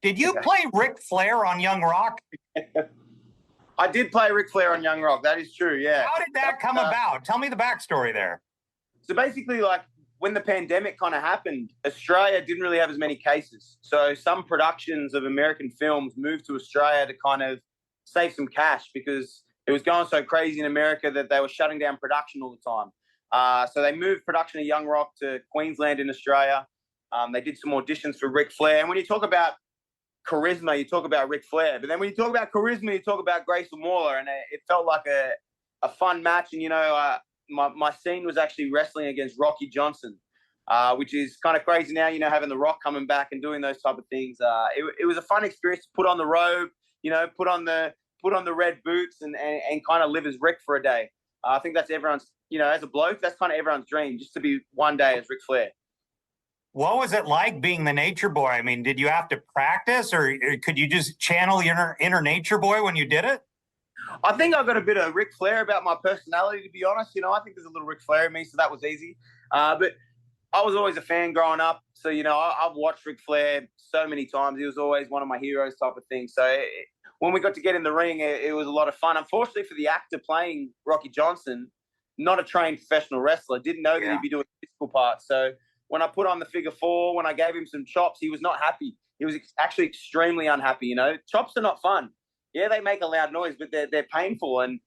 Did you play Ric Flair on Young Rock? I did play Ric Flair on Young Rock. That is true, yeah. How did that come about? Tell me the backstory there. So basically, like, when the pandemic kind of happened, Australia didn't really have as many cases. So some productions of American films moved to Australia to kind of save some cash because it was going so crazy in America that they were shutting down production all the time. So they moved production of Young Rock to Queensland in Australia. They did some auditions for Ric Flair. And when you talk about charisma, you talk about Ric Flair. But then when you talk about charisma, you talk about Grayson Waller. And it felt like a fun match. And, my scene was actually wrestling against Rocky Johnson, which is kind of crazy now, having The Rock coming back and doing those type of things. It was a fun experience to put on the robe, put on the red boots and kind of live as Rick for a day. I think that's everyone's, as a bloke, that's kind of everyone's dream, just to be one day as Ric Flair. What was it like being the Nature Boy? I mean, did you have to practice or could you just channel your inner Nature Boy when you did it? I think I got a bit of Ric Flair about my personality, to be honest. I think there's a little Ric Flair in me, so that was easy. But I was always a fan growing up. So, I've watched Ric Flair so many times. He was always one of my heroes type of thing. So when we got to get in the ring, it was a lot of fun. Unfortunately for the actor playing Rocky Johnson, not a trained professional wrestler, didn't know that he'd be doing physical parts. So when I put on the figure four, when I gave him some chops, he was not happy. He was actually extremely unhappy. Chops are not fun. Yeah, they make a loud noise, but they're painful. And